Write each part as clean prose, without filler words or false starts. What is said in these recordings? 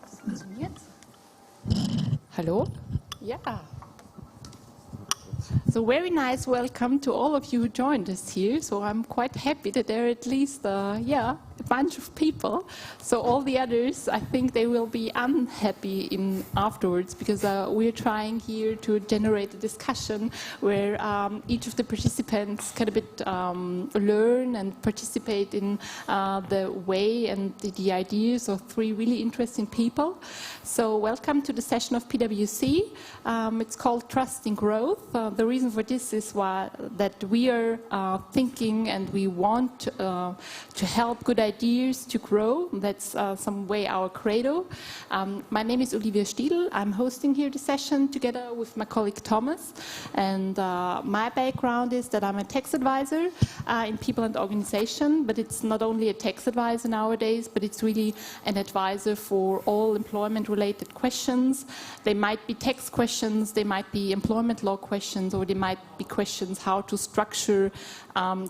Funktioniert? Hallo? Yeah. So very nice welcome to all of you who joined us here. So I'm quite happy that there are at least, a bunch of people. So all the others, I think they will be unhappy afterwards because we're trying here to generate a discussion where each of the participants can a bit learn and participate in the way and the ideas of three really interesting people. So welcome to the session of PwC. It's called Trusting Growth. The reason for this is that we are thinking and we want to help good ideas to grow. That's some way our credo. My name is Olivia Stiedl. I'm hosting here the session together with my colleague Thomas. And my background is that I'm a tax advisor in people and organization, but it's not only a tax advisor nowadays, but it's really an advisor for all employment-related questions. They might be tax questions, they might be employment law questions, or they might be questions how to structure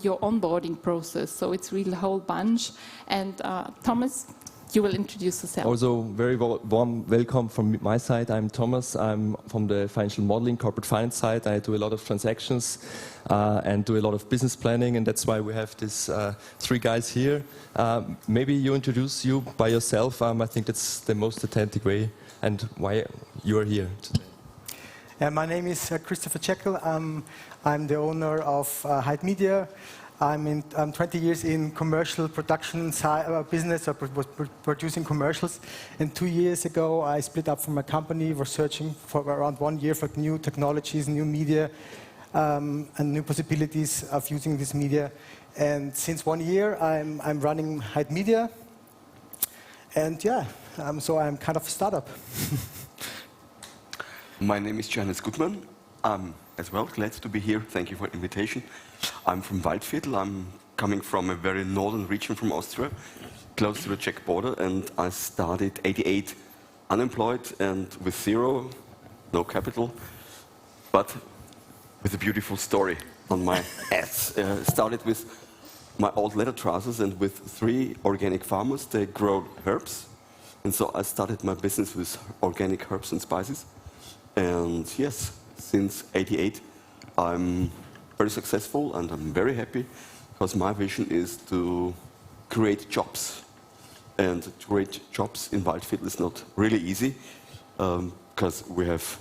your onboarding process. So it's really a whole bunch. And Thomas, you will introduce yourself. Also, very warm welcome from my side. I'm Thomas. I'm from the financial modeling, corporate finance side. I do a lot of transactions and do a lot of business planning, and that's why we have these three guys here. Maybe you introduce you by yourself. I think that's the most authentic way, and why you are here today. My name is Christopher Jeckl. I'm the owner of Hyde.media. I'm 20 years in commercial production business, producing commercials. And 2 years ago, I split up from my company. We're searching for around 1 year for new technologies, new media, and new possibilities of using this media. And since 1 year, I'm running Hyde.media. And so I'm kind of a startup. My name is Johannes Gutmann. I'm as well glad to be here. Thank you for the invitation. I'm from Waldviertel. I'm coming from a very northern region from Austria, close to the Czech border, and I started '88 unemployed and with zero, no capital, but with a beautiful story on my ass. Started with my old leather trousers and with 3 organic farmers. They grow herbs, and so I started my business with organic herbs and spices. And yes, since '88, I'm very successful and I'm very happy because my vision is to create jobs. And to create jobs in Waldviertel is not really easy because we have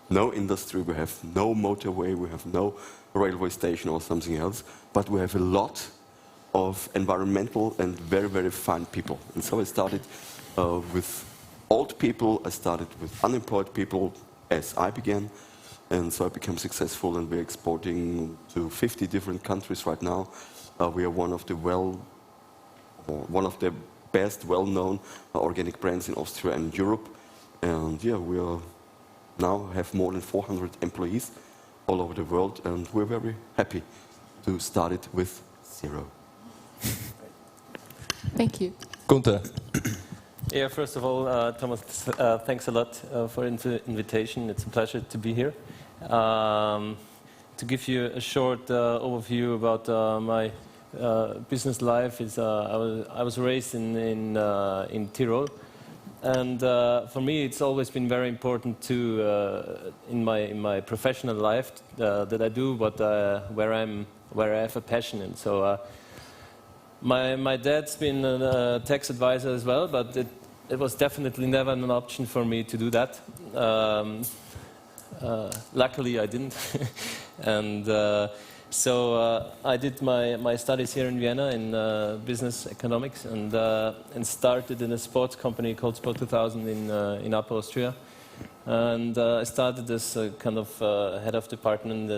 no industry, we have no motorway, we have no railway station or something else, but we have a lot of environmental and very, very fine people. And so I started with old people, I started with unemployed people, as I began, and so I became successful, and we're exporting to 50 different countries right now. We are one of the best, well-known organic brands in Austria and Europe, and we are now have more than 400 employees all over the world, and we're very happy to start it with 0. Thank you. Günther. Yeah, first of all, Thomas, thanks a lot for the invitation. It's a pleasure to be here. To give you a short overview about my business life, I was raised in Tyrol, and for me it's always been very important to in my professional life that I do where I have a passion in. So. My dad's been a tax advisor as well, but it was definitely never an option for me to do that. Luckily, I didn't. And so I did my studies here in Vienna in business economics and started in a sports company called Sport 2000 in Upper Austria. And I started as a kind of head of department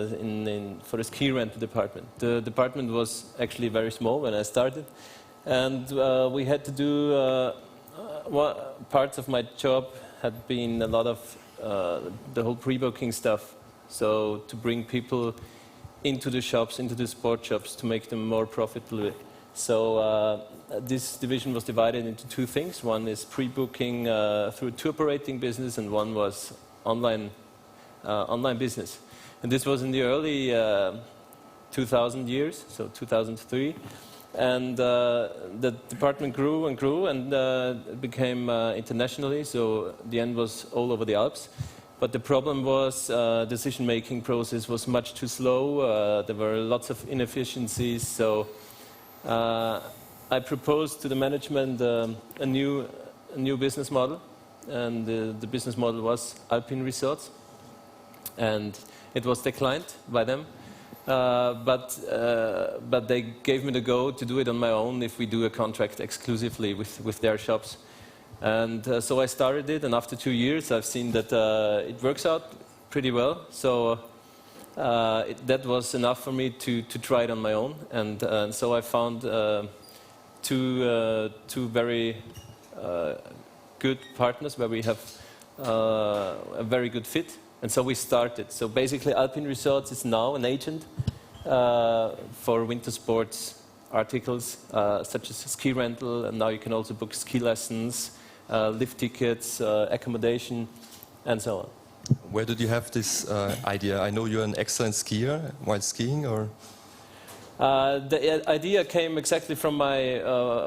for the ski rental department. The department was actually very small when I started, and we had to do parts of my job had been a lot of the whole pre-booking stuff. So to bring people into the shops, into the sport shops, to make them more profitable. So this division was divided into 2 things. One is pre-booking through tour operating business, and one was online business. And this was in the early 2000 years, so 2003. And the department grew and grew, and it became internationally, so the end was all over the Alps. But the problem was decision-making process was much too slow. There were lots of inefficiencies, so I proposed to the management a new business model, and the business model was Alpinresorts, and it was declined by them. But they gave me the go to do it on my own if we do a contract exclusively with their shops. And so I started it, and after 2 years I've seen that it works out pretty well. So that was enough for me to try it on my own. And so I found two very good partners where we have a very good fit. And so we started. So basically Alpinresorts is now an agent for winter sports articles such as ski rental, and now you can also book ski lessons, lift tickets, accommodation, and so on. Where did you have this idea? I know you're an excellent skier while skiing, or? The idea came exactly from my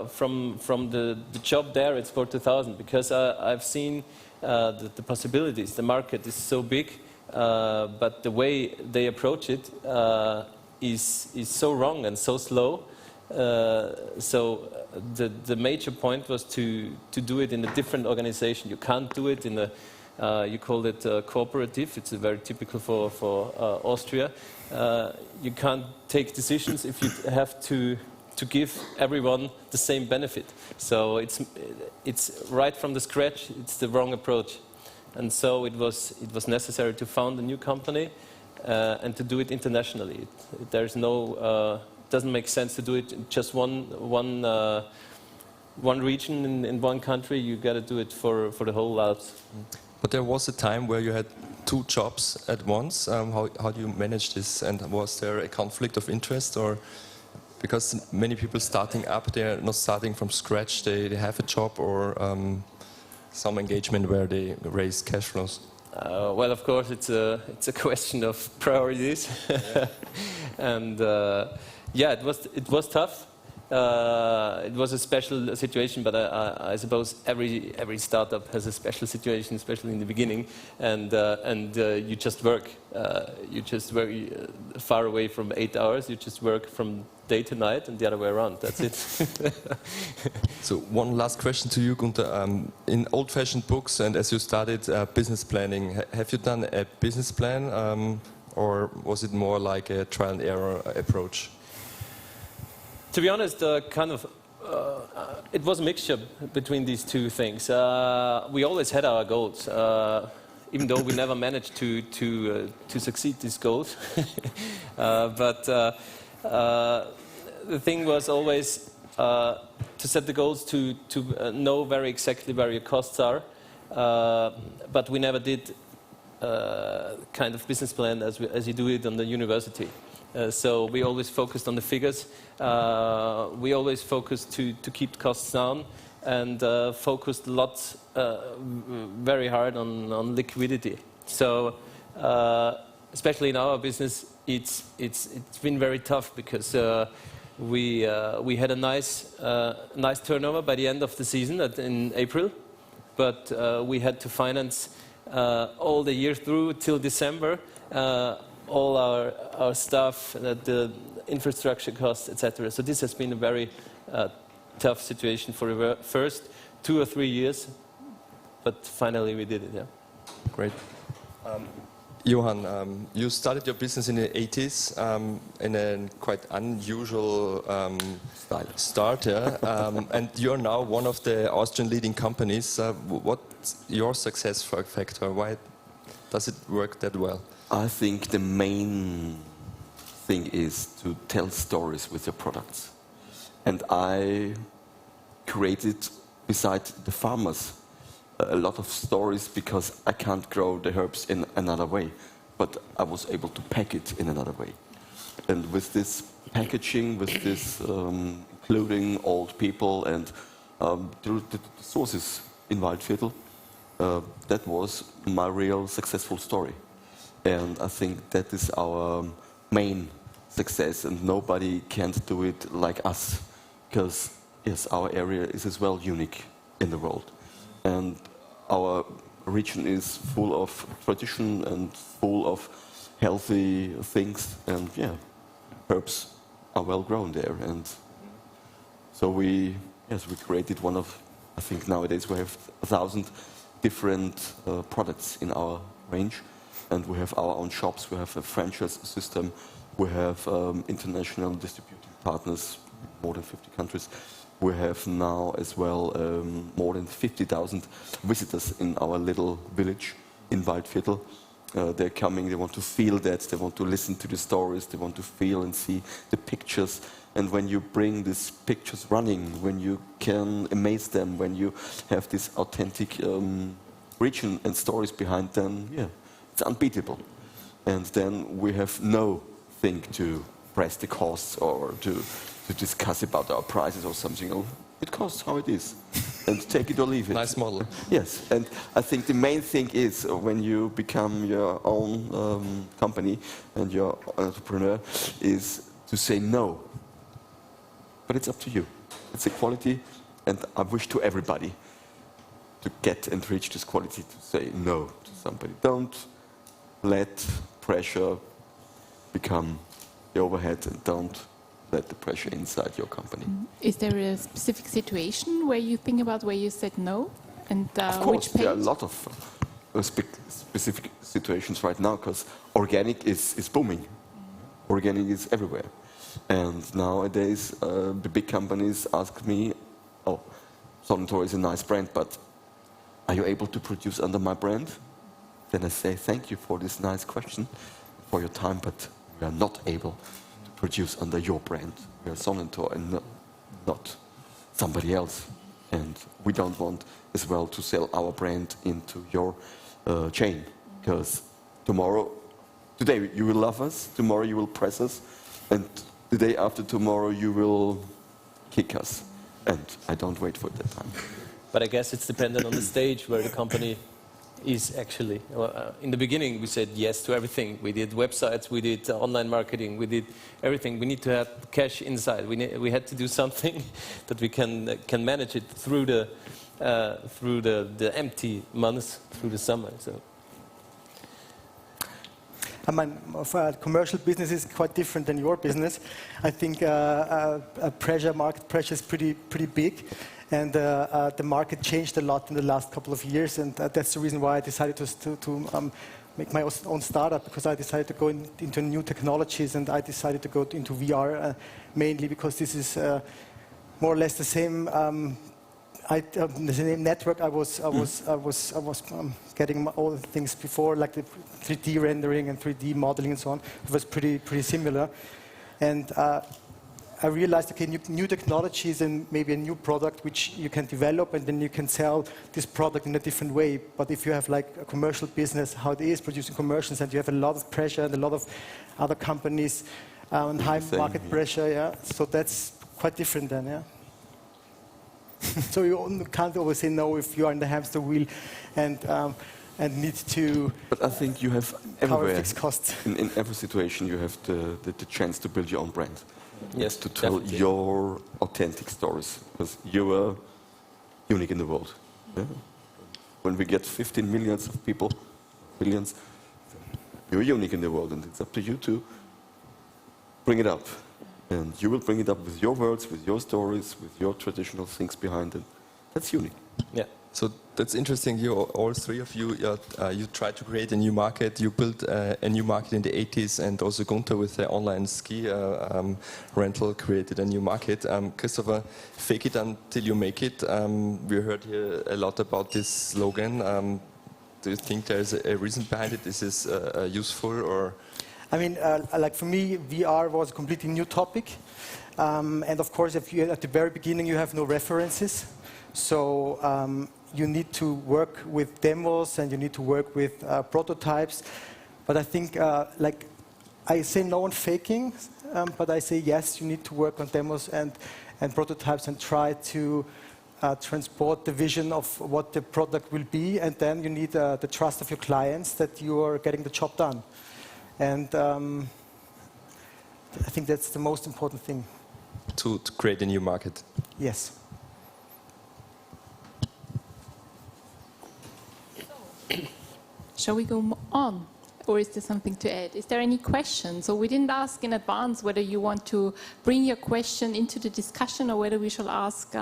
from the job there at Sport 2000, because I've seen the possibilities. The market is so big, but the way they approach it is so wrong and so slow. So the major point was to do it in a different organization. You can't do it in a you call it cooperative. It's very typical for Austria. You can't take decisions if you have to give everyone the same benefit. So it's right from the scratch. It's the wrong approach, and so it was necessary to found a new company and to do it internationally. There's no doesn't make sense to do it in just one region in one country. You got to do it for the whole Alps. But there was a time where you had 2 jobs at once. How do you manage this? And was there a conflict of interest, or because many people starting up, they're not starting from scratch. They have a job or some engagement where they raise cash flows. Well, of course, it's a question of priorities, and yeah, it was tough. It was a special situation, but I suppose every startup has a special situation, especially in the beginning, and you just work. You just work far away from 8 hours. You just work from day to night, and the other way around. That's it. So one last question to you, Günther. In old-fashioned books, and as you studied business planning, have you done a business plan, or was it more like a trial and error approach? To be honest, it was a mixture between these two things. We always had our goals, even though we never managed to succeed these goals. But the thing was always to set the goals to know very exactly where your costs are. But we never did kind of business plan as you do it on the university. So we always focused on the figures. We always focused to keep costs down, and focused lots, very hard on liquidity. So especially in our business, it's been very tough because we had a nice turnover by the end of the season in April, but we had to finance all the year through till December. All our stuff, the infrastructure costs, etc. So this has been a very tough situation for the first 2 or 3 years, but finally we did it. Yeah. Great. Johan, you started your business in the 80s in a quite unusual start, yeah? And you're now one of the Austrian leading companies. What's your success factor? Why does it work that well? I think the main thing is to tell stories with your products. And I created, beside the farmers, a lot of stories because I can't grow the herbs in another way. But I was able to pack it in another way. And with this packaging, with this including old people and through the sources in Waldviertel, that was my real successful story. And I think that is our main success, and nobody can do it like us. because yes, our area is as well unique in the world, and our region is full of tradition and full of healthy things, and yeah, herbs are well grown there, and so we created one of, I think nowadays we have 1,000 different products in our range, and we have our own shops, we have a franchise system, we have international distributing partners, more than 50 countries. We have now as well more than 50,000 visitors in our little village in Waldviertel. They're coming, they want to feel that, they want to listen to the stories, they want to feel and see the pictures. And when you bring these pictures running, when you can amaze them, when you have this authentic region and stories behind them, yeah, it's unbeatable. And then we have no thing to press the costs or to discuss about our prices or something. Oh, it costs how it is, and take it or leave it. Nice model. Yes, and I think the main thing is when you become your own company and you're an entrepreneur is to say no. But it's up to you. It's a quality, and I wish to everybody to get and reach this quality to say no to somebody. Don't let pressure become the overhead, and don't let the pressure inside your company. Is there a specific situation where you think about where you said no? And Of course, which there are a page? lot of specific situations right now, because organic is booming. Organic is everywhere. And nowadays, the big companies ask me, oh, Sonnentor is a nice brand, but are you able to produce under my brand? Then I say, thank you for this nice question, for your time, but we are not able to produce under your brand. We are Sonnentor and not somebody else. And we don't want as well to sell our brand into your chain, because today you will love us, tomorrow you will press us, and the day after tomorrow you will kick us. And I don't wait for that time. But I guess it's dependent on the stage where the company is actually. In the beginning, we said yes to everything. We did websites, we did online marketing, we did everything. We need to have cash inside. We had to do something that we can manage it through the empty months, through the summer. So. I mean, commercial business is quite different than your business. I think market pressure is pretty big, and the market changed a lot in the last couple of years, and that's the reason why I decided to make my own startup, because I decided to go into new technologies, and I decided to go into VR mainly because this is more or less the same. The same network I was getting all the things before, like the 3D rendering and 3D modeling and so on. It was pretty similar, and I realized, okay, new technologies and maybe a new product which you can develop, and then you can sell this product in a different way. But if you have like a commercial business, how it is producing commercials, and you have a lot of pressure and a lot of other companies and high market pressure, yeah. So that's quite different then, yeah. So you can't always say no if you are in the hamster wheel and need to. But I think you have cover everywhere, fixed costs. in every situation, you have the chance to build your own brand. Yes, to tell definitely. your authentic stories, because you are unique in the world. Yeah? When we get 15 millions of people, billions, you're unique in the world, and it's up to you to bring it up. And you will bring it up with your words, with your stories, with your traditional things behind it. That's unique. Yeah. So that's interesting. You, all three of you, you tried to create a new market. You built a new market in the 80s, and also Günther with the online ski rental created a new market. Christopher, fake it until you make it. We heard here a lot about this slogan. Do you think there's a reason behind it? Is this useful or? I mean, like for me, VR was a completely new topic. And of course, if you, at the very beginning, you have no references. So you need to work with demos, and you need to work with prototypes. But I think, like, I say no on faking, but I say yes, you need to work on demos and prototypes, and try to transport the vision of what the product will be. And then you need the trust of your clients that you are getting the job done. And I think that's the most important thing. to create a new market. Yes. Shall we go on? Or is there something to add? Is there any questions? So we didn't ask in advance whether you want to bring your question into the discussion or whether we shall ask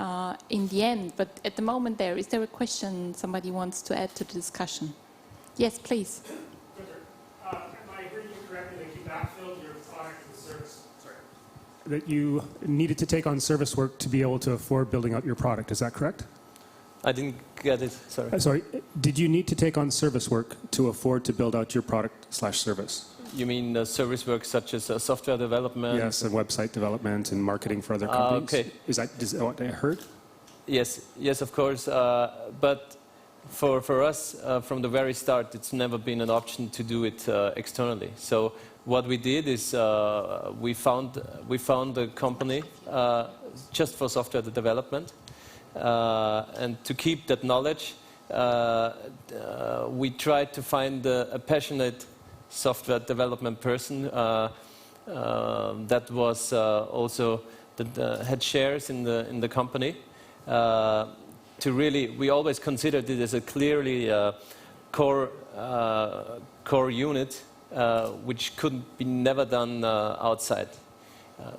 in the end. But at the moment is there a question somebody wants to add to the discussion? Yes, please. Am I hearing you correctly that you backfilled your product and service? Sorry. That you needed to take on service work to be able to afford building out your product, is that correct? I didn't get it, sorry. Sorry, did you need to take on service work to afford to build out your product/service? You mean service work such as software development? Yes, and website development and marketing for other companies. Okay. Is that what I heard? Yes, of course. But for us, from the very start, it's never been an option to do it externally. So what we did is we found a company just for software development. And to keep that knowledge, we tried to find a passionate software development person that was also that had shares in the company. We always considered it as a clearly core unit, which couldn't be never done outside. That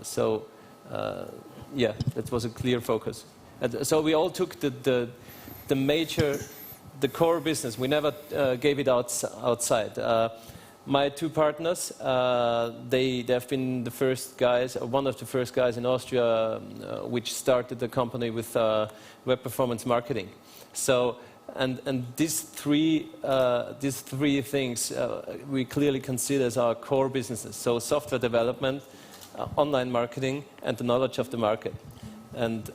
was a clear focus. So we all took the core business. We never gave it outside. My two partners, they have been the first guys, one of the first guys in Austria, which started the company with web performance marketing. So, and these three things we clearly consider as our core businesses. So software development, online marketing, and the knowledge of the market. And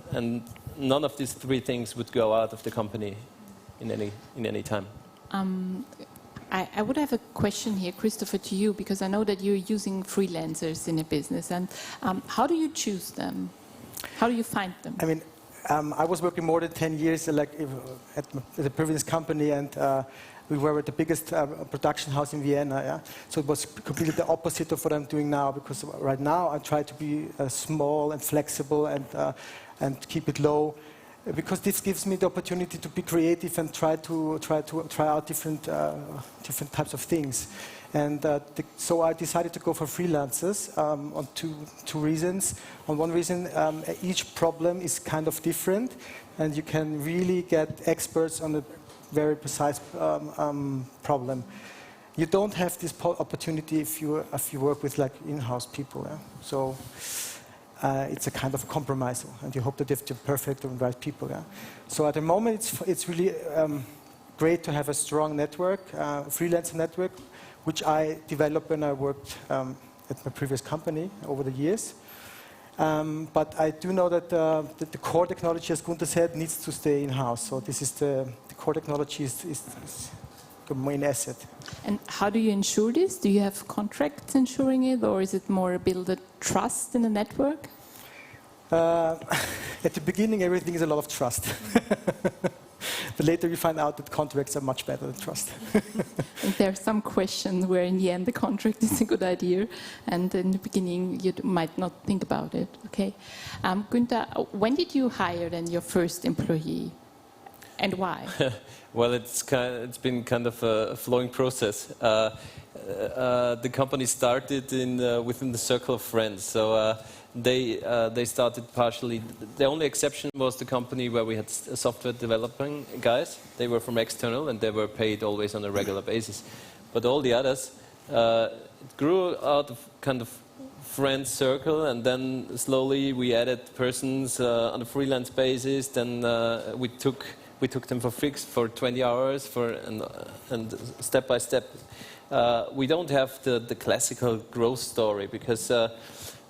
none of these three things would go out of the company in any time. I would have a question here, Christopher, to you, because I know that you're using freelancers in a business. And how do you choose them? How do you find them? I mean, I was working more than 10 years at the previous company, and we were at the biggest production house in Vienna. Yeah? So it was completely the opposite of what I'm doing now, because right now I try to be small and flexible and keep it low, because this gives me the opportunity to be creative and try out different types of things. And so I decided to go for freelancers on two reasons. On one reason, each problem is kind of different, and you can really get experts on a very precise problem. You don't have this opportunity if you work with like in-house people. Yeah? So it's a kind of compromise, and you hope that you have the perfect and right people. Yeah? So at the moment, it's really great to have a strong network, freelancer network, which I developed when I worked at my previous company over the years. But I do know that the core technology, as Günther said, needs to stay in-house. So this is the core technology is the main asset. And how do you ensure this? Do you have contracts ensuring it, or is it more build a trust in the network? At the beginning, everything is a lot of trust. But later you find out that contracts are much better than trust. And there are some questions where in the end the contract is a good idea, and in the beginning you might not think about it. Okay, Günther, when did you hire then your first employee, and why? Well, it's been kind of a flowing process. The company started within the circle of friends, so they started partially. The only exception was the company where we had software developing guys. They were from external and they were paid always on a regular basis. But all the others, it grew out of kind of friend circle, and then slowly we added persons on a freelance basis. Then we took them for fixed for 20 hours and step by step. We don't have the classical growth story because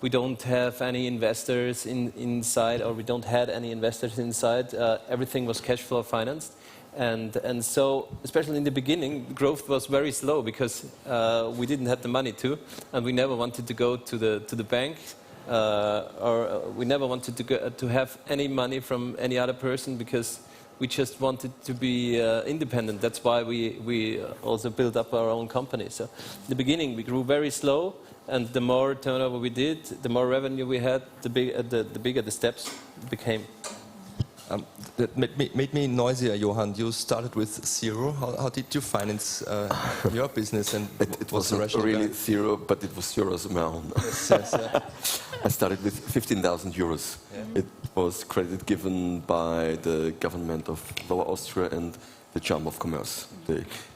we don't have any investors inside, or we don't had any investors inside. Everything was cash flow financed, and so especially in the beginning, growth was very slow because we didn't have the money to, and we never wanted to go to the bank, or we never wanted to have any money from any other person because we just wanted to be independent. That's why we also built up our own company. So in the beginning, we grew very slow, and the more turnover we did, the more revenue we had, the bigger the steps became. That made me noisier, Johann. You started with zero. How did you finance your business? And it wasn't really zero, but it was euros of my own. Yes, yeah. I started with 15,000 euros. Yeah. It was credit given by the government of Lower Austria and the Chamber of Commerce.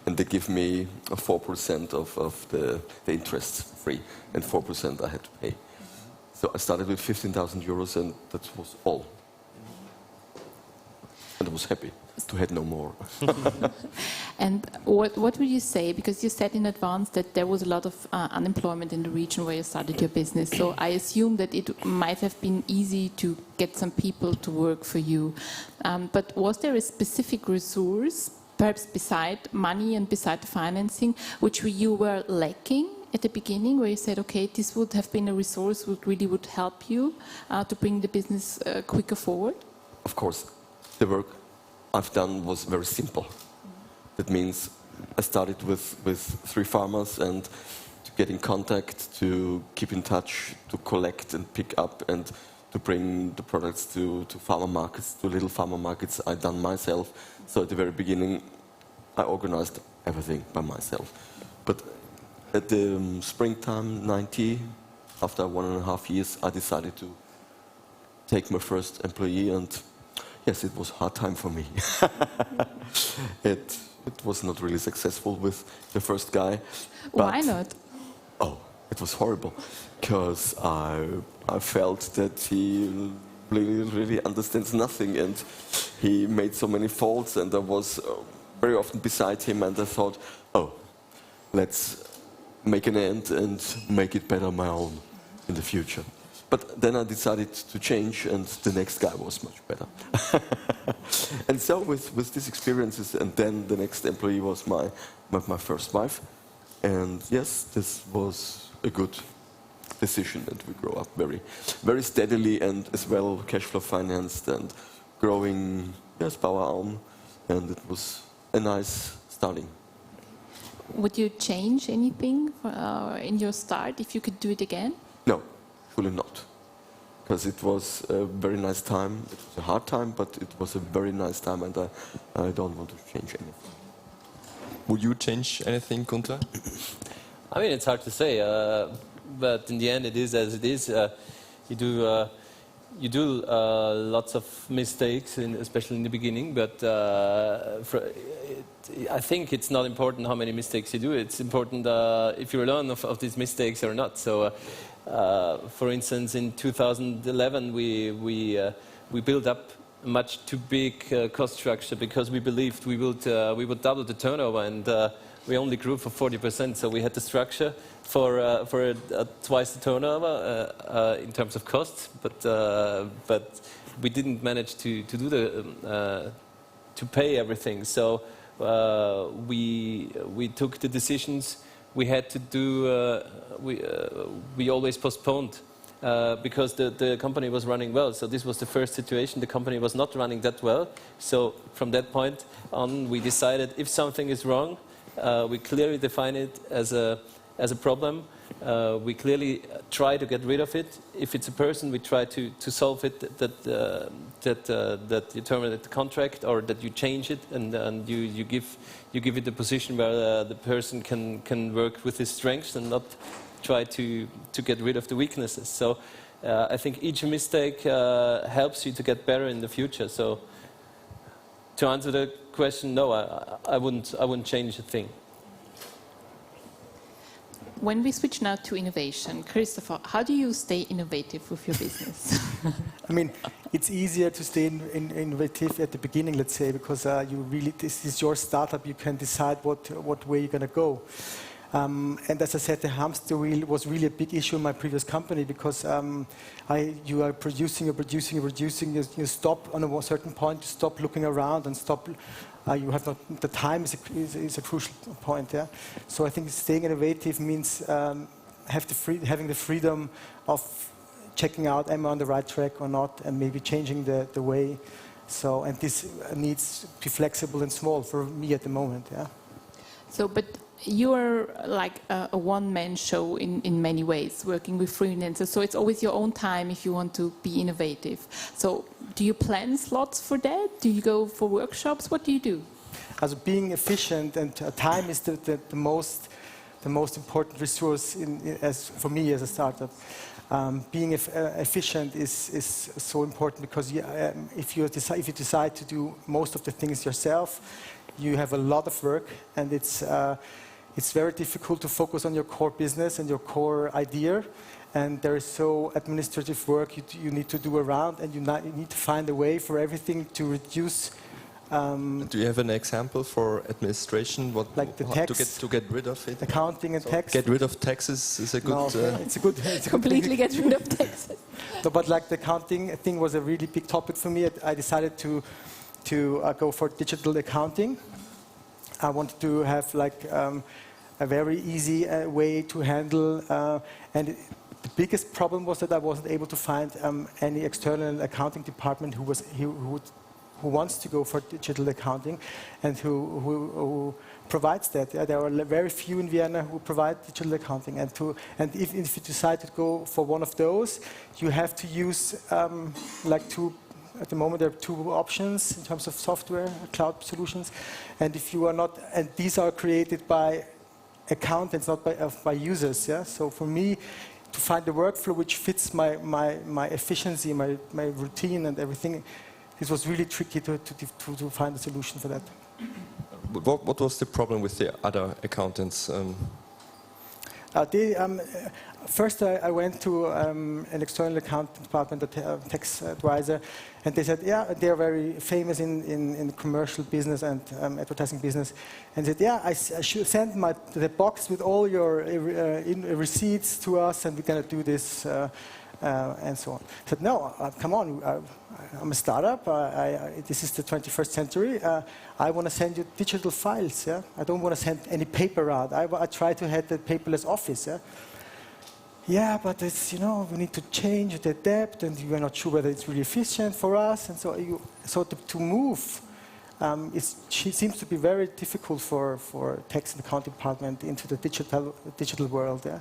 And they give me 4% of the interest free, and 4% I had to pay. So I started with 15,000 euros, and that was all. And I was happy to have no more. And what would you say, because you said in advance that there was a lot of unemployment in the region where you started your business, so I assume that it might have been easy to get some people to work for you. But was there a specific resource, perhaps beside money and beside the financing, which you were lacking at the beginning, where you said, okay, this would have been a resource that really would help you to bring the business quicker forward? Of course. The work I've done was very simple. That means I started with 3 farmers, and to get in contact, to keep in touch, to collect and pick up, and to bring the products to farmer markets, to little farmer markets, I done myself. So at the very beginning, I organized everything by myself. But at the springtime, 90, after 1.5 years, I decided to take my first employee, and yes, it was a hard time for me. It was not really successful with the first guy. Why not? Oh, it was horrible, because I felt that he really understands nothing, and he made so many faults, and I was very often beside him, and I thought, oh, let's make an end and make it better on my own in the future. But then I decided to change, and the next guy was much better. And so with these experiences, and then the next employee was my first wife. And yes, this was a good decision, and we grow up very steadily, and as well cash flow financed and growing, yes, by our own. And it was a nice starting. Would you change anything in your start if you could do it again? No. Fully not, because it was a very nice time. It was a hard time, but it was a very nice time, and I don't want to change anything. Would you change anything, Günther? I mean, it's hard to say, but in the end, it is as it is. You do lots of mistakes, especially in the beginning, but I think it's not important how many mistakes you do. It's important if you learn of these mistakes or not. So. For instance, in 2011, we built up a much too big cost structure, because we believed we would double the turnover, and we only grew for 40%. So we had the structure for twice the turnover in terms of costs, but we didn't manage to do to pay everything. So we took the decisions. We had to do. We always postponed because the company was running well. So this was the first situation. The company was not running that well. So from that point on, we decided if something is wrong, we clearly define it as a problem. We clearly try to get rid of it. If it's a person, we try to solve it. That you terminate the contract, or that you change it, and you give it a position where the person can work with his strengths and not try to get rid of the weaknesses. So I think each mistake helps you to get better in the future. So to answer the question, no, I wouldn't change a thing. When we switch now to innovation, Christopher, how do you stay innovative with your business? I mean, it's easier to stay innovative at the beginning, let's say, because this is your startup. You can decide what way you're going to go. And as I said, the hamster wheel was really a big issue in my previous company, because you are producing, you stop on a certain point, you stop looking around and stop. You have not, the time is a crucial point. Yeah. So I think staying innovative means having the freedom of checking out, am I on the right track or not, and maybe changing the way. So, and this needs to be flexible and small for me at the moment. Yeah. So, but you're like a one-man show in many ways, working with freelancers. So it's always your own time if you want to be innovative. So do you plan slots for that? Do you go for workshops? What do you do? As being efficient, and time is the most important resource for me as a startup. Being efficient is so important because if you decide to do most of the things yourself, you have a lot of work, and it's very difficult to focus on your core business and your core idea. And there is so administrative work you need to do around, and you need to find a way for everything to reduce. Do you have an example for administration? Like the tax, to get rid of it? Accounting and tax. Get rid of taxes is a good. No, it's a good. Completely get rid of taxes. No, but like the accounting thing was a really big topic for me. I decided to go for digital accounting. I wanted to have like a very easy way to handle, and the biggest problem was that I wasn't able to find any external accounting department who wants to go for digital accounting and who provides that. There are very few in Vienna who provide digital accounting, and if you decide to go for one of those, you have to use at the moment there are two options in terms of software, cloud solutions, and if you are not, and these are created by accountants, not by users. Yeah. So for me, to find the workflow which fits my efficiency, my routine, and everything, it was really tricky to find a solution for that. What was the problem with the other accountants? First, I went to an external accounting department, a tax advisor, and they said, yeah, they are very famous in commercial business and advertising business, and said, yeah, I should send the box with all your receipts to us, and we're going to do this. And so on. I said, no, come on, I'm a startup, this is the 21st century, I want to send you digital files, yeah? I don't want to send any paper out, I try to have the paperless office, yeah? Yeah, but it's, we need to change the debt, and we're not sure whether it's really efficient for us, and so to move, it seems to be very difficult for tax and accounting department into the digital world, yeah?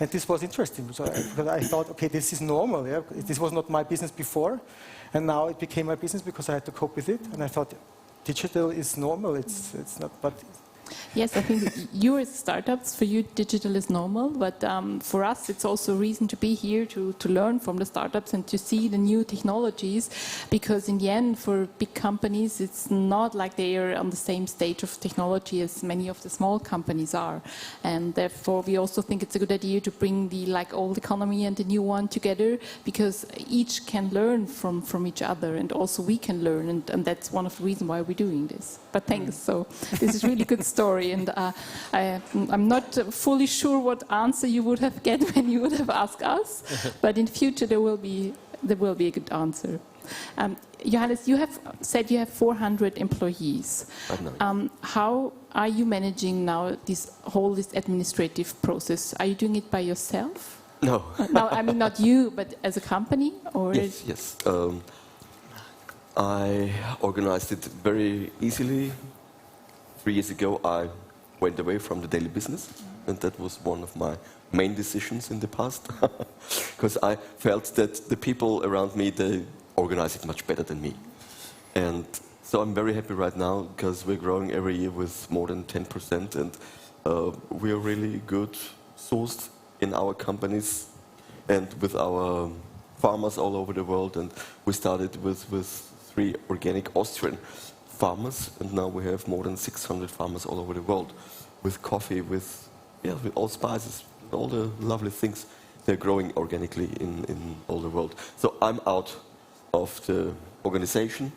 And this was interesting, because I thought, okay, this is normal. Yeah? This was not my business before, and now it became my business because I had to cope with it. And I thought, digital is normal. It's not, but. Yes, I think you as startups, for you, digital is normal, but for us, it's also a reason to be here, to learn from the startups and to see the new technologies, because in the end, for big companies, it's not like they are on the same stage of technology as many of the small companies are. And therefore, we also think it's a good idea to bring the old economy and the new one together, because each can learn from each other, and also we can learn, and that's one of the reasons why we're doing this. But thanks, so this is really good story, and I'm not fully sure what answer you would have get when you would have asked us, but in future there will be a good answer. Johannes, you have said you have 400 employees. How are you managing now this administrative process? Are you doing it by yourself? No. No, I mean not you, but as a company, or? Yes. I organized it very easily. 3 years ago, I went away from the daily business, and that was one of my main decisions in the past, because I felt that the people around me, they organize it much better than me. And so I'm very happy right now, because we're growing every year with more than 10%, and we are really good sourced in our companies and with our farmers all over the world. And we started with 3 organic Austrian farmers, and now we have more than 600 farmers all over the world, with coffee, with all spices, all the lovely things. They're growing organically in all the world. So I'm out of the organization.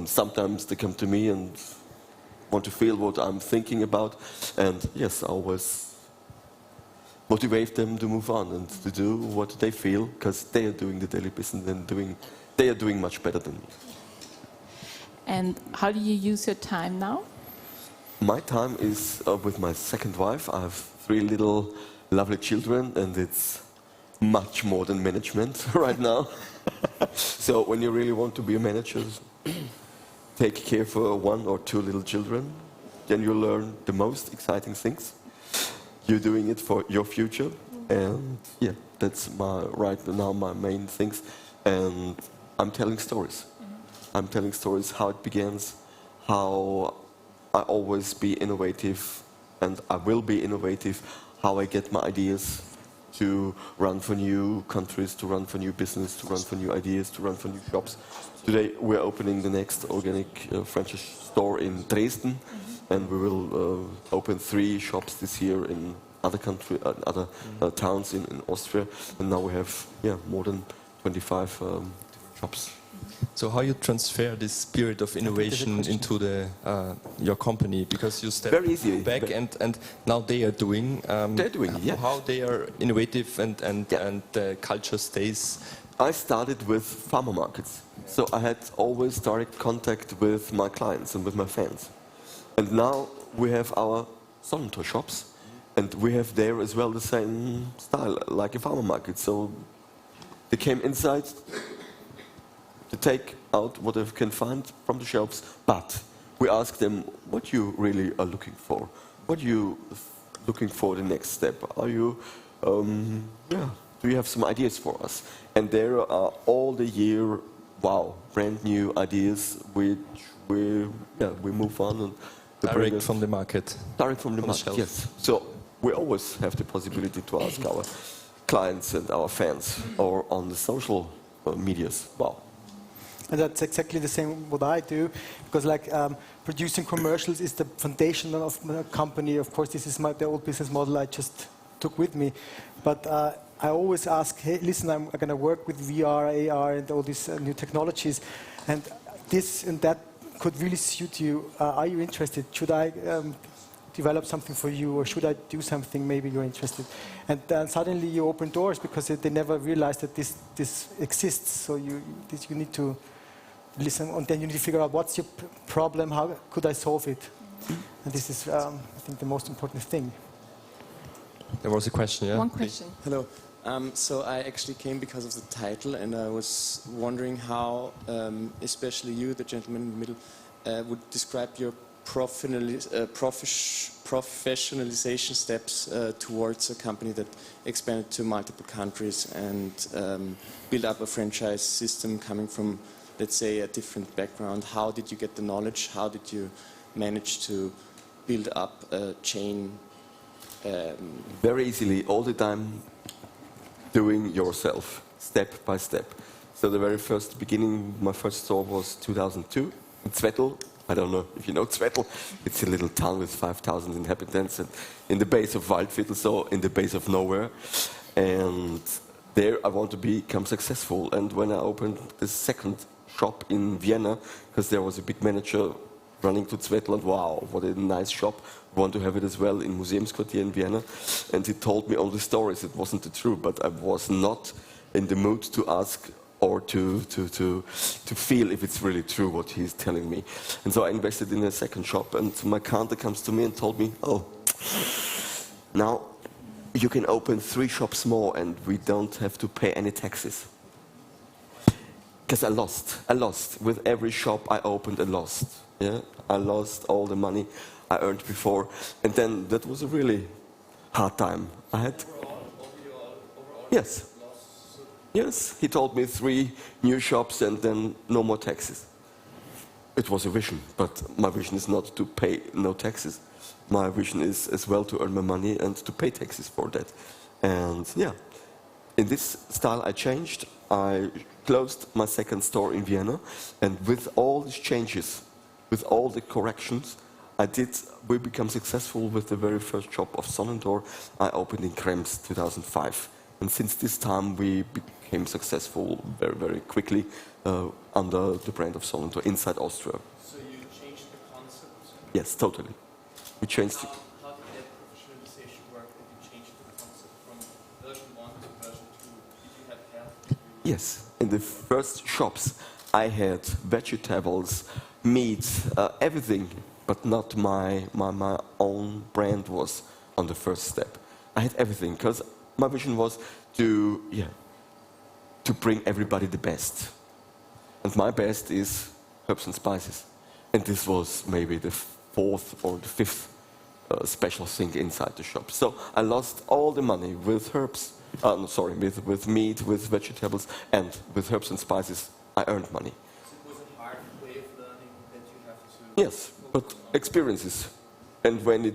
Sometimes they come to me and want to feel what I'm thinking about, and yes, I always motivate them to move on and to do what they feel, because they are doing the daily business and they are doing much better than me. And how do you use your time now? My time is with my second wife. I have 3 little lovely children, and it's much more than management right now. So when you really want to be a manager, take care for 1 or 2 little children, then you learn the most exciting things. You're doing it for your future, and yeah, that's right now my main things. And I'm telling stories. I'm telling stories how it begins, how I always be innovative, and I will be innovative, how I get my ideas to run for new countries, to run for new business, to run for new ideas, to run for new shops. Today we're opening the next organic franchise store in Dresden, and we will open 3 shops this year in other towns in Austria, and now we have more than 25 shops. So how you transfer this spirit of innovation into your company? Because you step Very easy. back and now they are doing. They're doing, yeah. How they are innovative and the culture stays. I started with farmer markets, so I had always direct contact with my clients and with my fans. And now we have our Sonnentor shops, and we have there as well the same style, like a farmer market. So they came inside to take out what they can find from the shelves, but we ask them what you really are looking for. What are you looking for the next step? Are you, do you have some ideas for us? And there are all the year, brand new ideas which we move on and direct from the market. Direct from the market, yes. So we always have the possibility to ask our clients and our fans, or on the social medias. Wow. And that's exactly the same what I do, because producing commercials is the foundation of my company. Of course, this is the old business model I just took with me. But I always ask, hey, listen, I'm going to work with VR, AR, and all these new technologies, and this and that could really suit you. Are you interested? Should I develop something for you, or should I do something maybe you're interested? And then suddenly you open doors, because they never realized that this exists. So you need to listen, and then you need to figure out what's your problem, how could I solve it? And this is, I think, the most important thing. There was a question, yeah? One question. Hello. So I actually came because of the title, and I was wondering how, especially you, the gentleman in the middle, would describe your professionalization steps towards a company that expanded to multiple countries and build up a franchise system coming from, let's say, a different background. How did you get the knowledge? How did you manage to build up a chain? Very easily, all the time, doing yourself, step by step. So the very first beginning, my first store was 2002 in Jeckl. I don't know if you know Jeckl. It's a little town with 5,000 inhabitants, and in the base of Waldviertel, so in the base of nowhere. And there I want to become successful. And when I opened the second shop in Vienna, because there was a big manager running to Jeckl, and wow, what a nice shop. I want to have it as well in Museumsquartier in Vienna. And he told me all the stories. It wasn't the truth, but I was not in the mood to ask or to feel if it's really true what he's telling me. And so I invested in a second shop, and my counter comes to me and told me, oh, now you can open 3 shops more and we don't have to pay any taxes. Because I lost. With every shop I opened, I lost. Yeah? I lost all the money I earned before. And then that was a really hard time. I had... Yes. Yes, he told me 3 new shops and then no more taxes. It was a vision, but my vision is not to pay no taxes. My vision is as well to earn my money and to pay taxes for that. And yeah, in this style I changed. I closed my second store in Vienna, and with all these changes, with all the corrections, we became successful with the very first shop of Sonnentor I opened in Krems 2005. And since this time we became successful very, very quickly under the brand of Sonnentor inside Austria. So you changed the concept? Yes, totally. We changed it. How did that professionalization work? Did you change the concept from version 1 to version 2? Did you have help? Yes. In the first shops I had vegetables, meat, everything, but not my own brand was on the first step. I had everything, because my vision was to bring everybody the best. And my best is herbs and spices. And this was maybe the fourth or the fifth special thing inside the shop. So I lost all the money with herbs, with meat, with vegetables, and with herbs and spices. I earned money. So it was a hard way of learning that you have to... Yes, but experiences. And when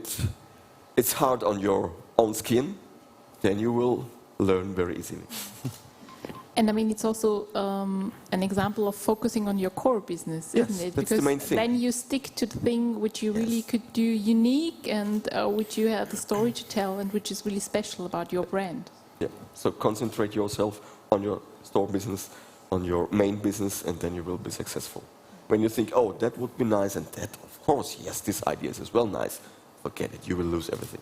it's hard on your own skin, then you will learn very easily. And I mean, it's also an example of focusing on your core business, Yes, isn't it? that's the Because main thing. then you stick to the thing which you really could do unique and which you have a story to tell and which is really special about your brand. Yeah. So concentrate yourself on your store business, on your main business, and then you will be successful. When you think, oh, that would be nice, and that, of course, yes, this idea is as well nice, forget it, you will lose everything.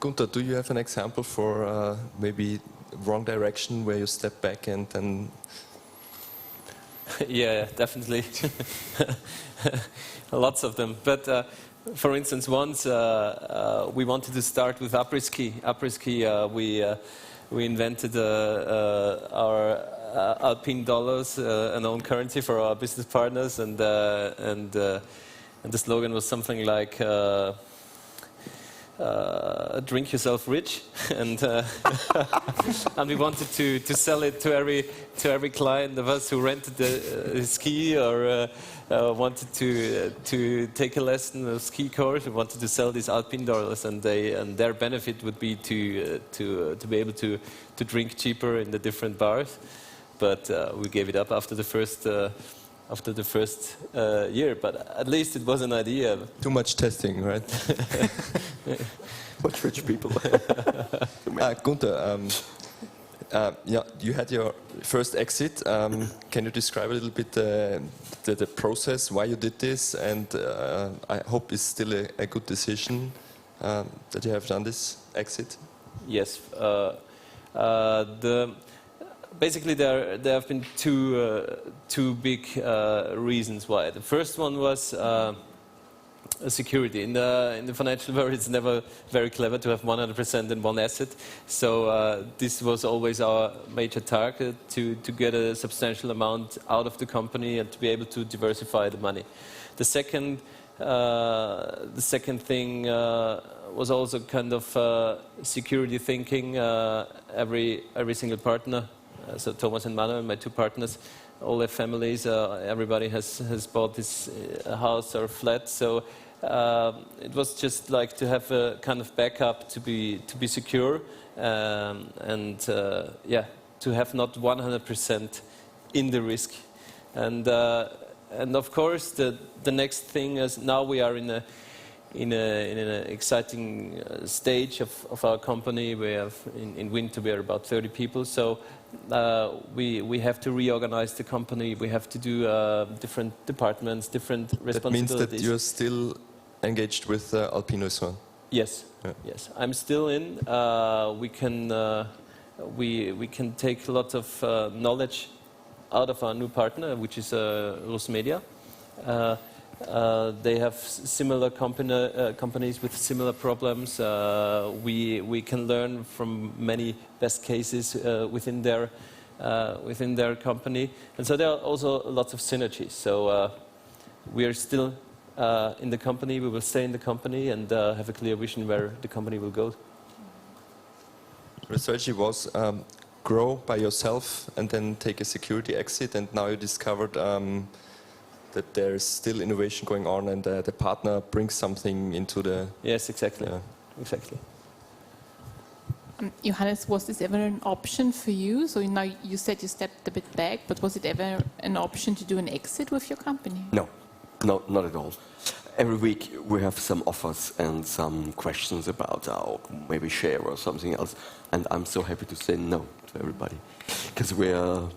Günther, do you have an example for maybe wrong direction where you step back and then... Yeah, definitely. Lots of them. But for instance, once we wanted to start with après-ski. Après-ski, we invented our Alpine dollars, an own currency for our business partners, and the slogan was something like drink yourself rich, and and we wanted to sell it to every client of us who rented a ski or wanted to take a lesson, a ski course. We wanted to sell these Alpine dollars, and their benefit would be to be able to drink cheaper in the different bars. But we gave it up after the first year. But at least it was an idea. Too much testing, right? Much rich people. Günther, yeah, you had your first exit. Can you describe a little bit the process, why you did this, and I hope it's still a good decision that you have done this exit? Yes. Basically, there have been two big reasons why. The first one was security. In the financial world, it's never very clever to have 100% in one asset. So this was always our major target, to get a substantial amount out of the company and to be able to diversify the money. The second thing was also kind of security thinking. Every single partner, so Thomas and Manuel, my two partners, all their families, everybody has bought this house or flat. So it was just like to have a kind of backup to be secure, and to have not 100% in the risk. And of course the next thing is, now we are in an exciting stage of our company. We have in winter we are about 30 people, so we have to reorganize the company. We have to do different departments, different responsibilities. That means that you're still engaged with Alpinresorts? Yes, yeah. Yes. I'm still in. We can take a lot of knowledge out of our new partner, which is Hyde.media. They have similar companies with similar problems. We can learn from many best cases within their company, and so there are also lots of synergies. So we are still in the company. We will stay in the company and have a clear vision where the company will go. The strategy was grow by yourself and then take a security exit, and now you discovered that there is still innovation going on, and the partner brings something into the... Yes, exactly. Yeah. Exactly. Johannes, was this ever an option for you? So now you said you stepped a bit back, but was it ever an option to do an exit with your company? No, not at all. Every week we have some offers and some questions about our maybe share or something else, and I'm so happy to say no to everybody, because we are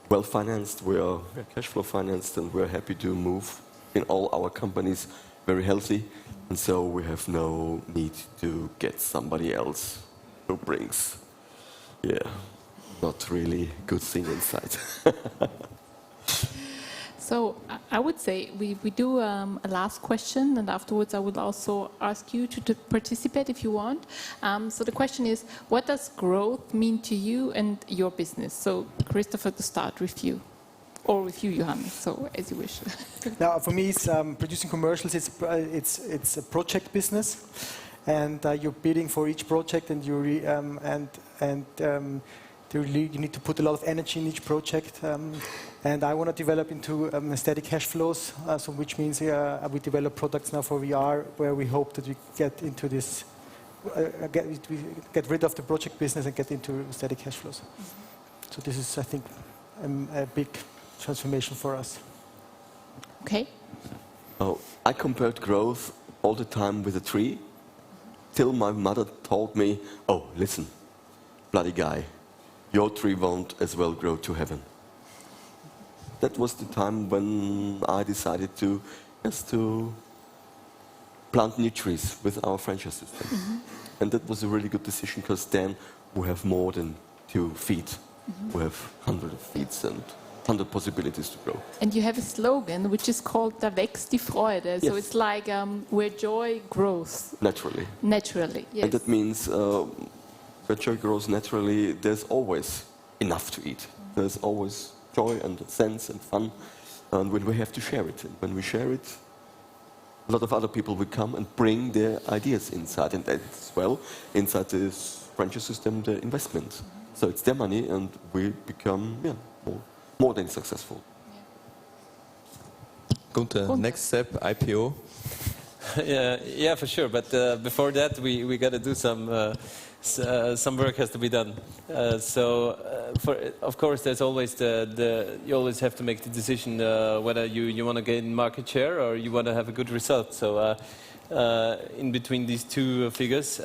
well financed, we are cash flow financed, and we're happy to move in all our companies very healthy, and so we have no need to get somebody else who brings, not really good thing inside. So I would say we do a last question, and afterwards I would also ask you to participate if you want. So the question is, what does growth mean to you and your business? So Christopher, to start with you. or with you, Johannes, so as you wish. Now, for me, it's, producing commercials, it's a project business, and you're bidding for each project, and you need to put a lot of energy in each project. And I want to develop into steady cash flows, so which means we develop products now for VR, where we hope that we get into this, get rid of the project business and get into steady cash flows. So this is, I think, a big transformation for us. Okay. Oh, I compared growth all the time with a tree, till my mother told me, "Oh, listen, bloody guy, your tree won't as well grow to heaven." That was the time when I decided to plant new trees with our franchise system. And that was a really good decision, because then we have more than 2 feet. We have hundreds of feet and 100 possibilities to grow. And you have a slogan which is called "Da wächst die Freude." So Yes. it's like where joy grows. Naturally. Naturally, yes. And that means where joy grows naturally, there's always enough to eat. There's always joy and sense and fun. And when we have to share it, and when we share it, a lot of other people will come and bring their ideas inside. And as well, inside this franchise system, the investment. So it's their money, and we become more than successful. Günther, next step, IPO. Yeah, for sure. But before that, we got to do some work has to be done. Of course, there's always you always have to make the decision whether you want to gain market share or you want to have a good result. So in between these two figures,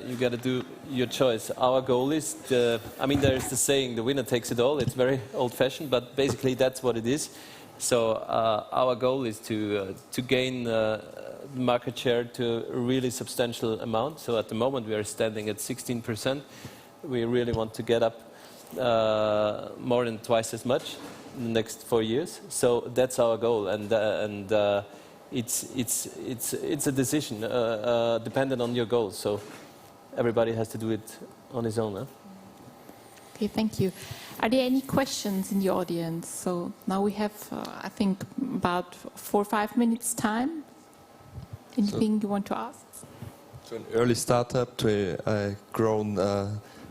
you got to do your choice. Our goal is there's the saying, the winner takes it all. It's very old-fashioned, but basically that's what it is. So our goal is to gain market share to a really substantial amount. So at the moment we are standing at 16%. We really want to get up more than twice as much in the next 4 years. So that's our goal, and it's a decision dependent on your goals. So everybody has to do it on his own. Huh? Okay, thank you. Are there any questions in the audience? So now we have, I think, about 4 or 5 minutes time. Anything you want to ask? To an early startup, to a grown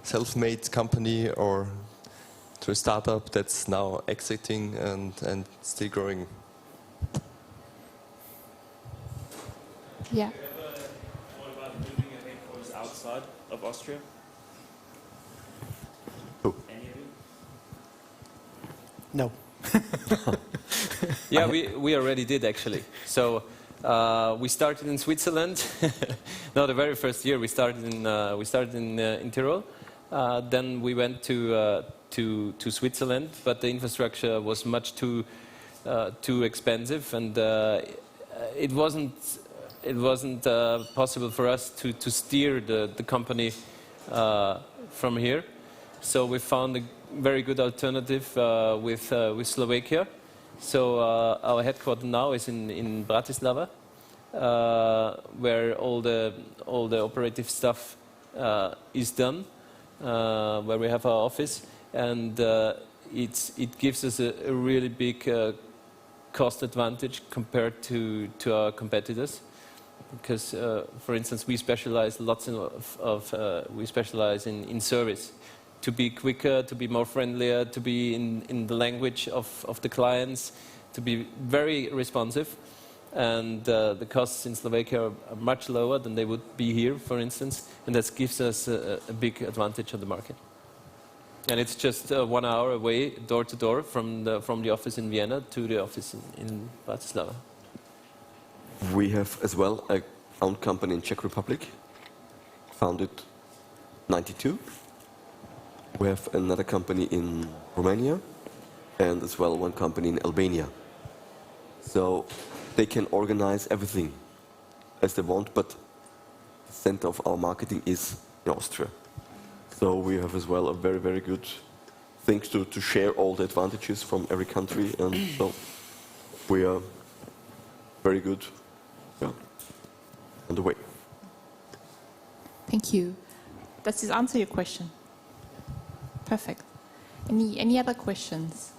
self-made company, or to a startup that's now exiting and still growing? Yeah. Have you ever thought about moving your headquarters outside of Austria? Who? Any of you? No. Yeah, we already did actually. So we started in Switzerland. No, the very first year we started in Tyrol. Then we went to Switzerland, but the infrastructure was much too expensive, and it wasn't possible for us to steer the company from here. So we found a very good alternative with Slovakia. So our headquarters now is in Bratislava, where all the operative stuff is done, where we have our office, and it gives us a really big cost advantage compared to our competitors. Because, for instance, we specialize we specialize in service, to be quicker, to be more friendlier, to be in the language of the clients, to be very responsive. And the costs in Slovakia are much lower than they would be here, for instance, and that gives us a big advantage on the market. And it's just 1 hour away, door to door, from the office in Vienna to the office in Bratislava. We have as well a own company in Czech Republic, founded 92. We have another company in Romania, and as well one company in Albania. So they can organize everything as they want, but the center of our marketing is in Austria. So we have as well a very, very good thing to share all the advantages from every country, and so we are very good on the way. Thank you. Does this answer your question? Perfect. Any other questions?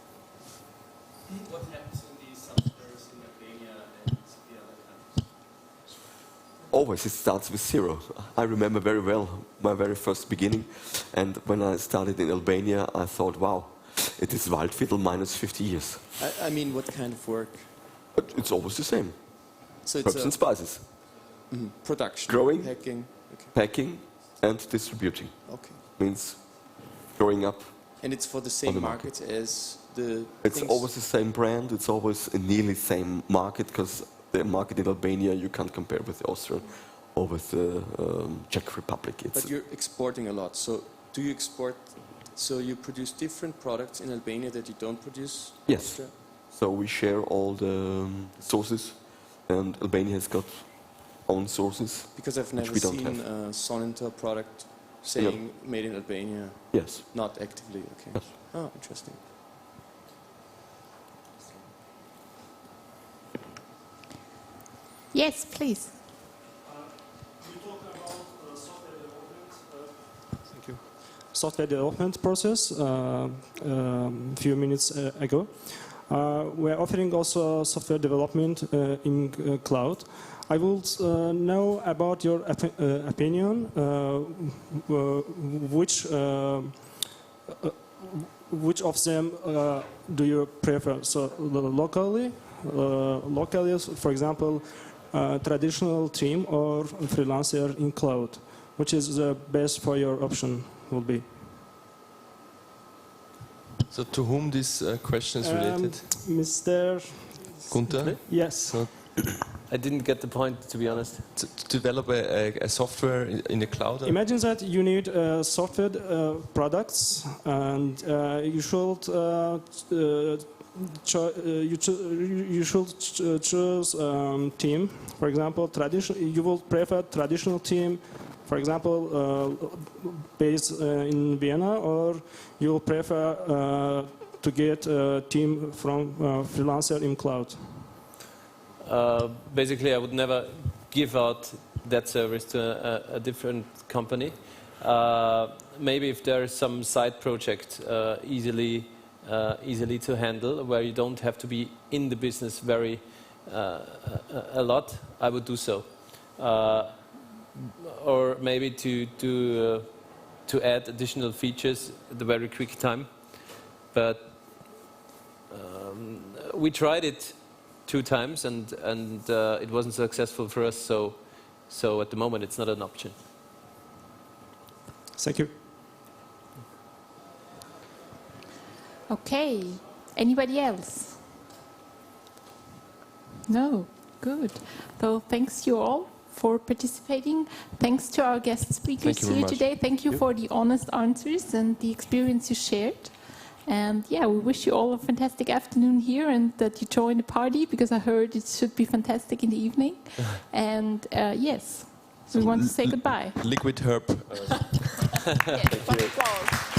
What happens in these softwares in Albania and the other countries? Always it starts with zero. I remember very well my very first beginning, and when I started in Albania, I thought, wow, it is Waldviertel minus 50 years. I mean, what kind of work? But it's always the same. So it's Herbs and spices. production, Growing. packing. Okay. Packing and distributing. Okay. Means growing up. And it's for the On same the market as the. It's things- always the same brand. It's always a nearly same market, because the market in Albania you can't compare with Austria or with the Czech Republic. It's But you're exporting a lot. So do you export? So you produce different products in Albania that you don't produce in Yes. Austria? So we share all the sources, and Albania has got own sources. Because I've Which never we don't seen have. a Sonenta product saying made in Albania, Yes. not actively. Okay. Yes. Oh, interesting. Yes, please. You talked about software development. Thank you. Software development process a few minutes ago. We're offering also software development in cloud. I would know about your opinion. Which of them do you prefer? So locally, for example, traditional team or freelancer in cloud. Which is the best for your option will be? So to whom this question is related? Mr. Günther? Yes. So I didn't get the point, to be honest. to develop a software in the cloud? Imagine that you need software products, and you should choose team. For example, you will prefer traditional team, for example, based in Vienna, or you will prefer to get a team from freelancer in cloud. Basically, I would never give out that service to a different company. Maybe if there is some side project easily to handle, where you don't have to be in the business very a lot, I would do so. Or maybe to add additional features at a very quick time. But we tried it 2 times, and it wasn't successful for us. So at the moment, it's not an option. Thank you. Okay. Anybody else? No. Good. So thanks you all for participating. Thanks to our guest speakers Thank you very here much. today. Thank you for the honest answers and the experience you shared. And yeah, we wish you all a fantastic afternoon here, and that you join the party, because I heard it should be fantastic in the evening. And yes, we want to say goodbye. Liquid herb. Yes, applause.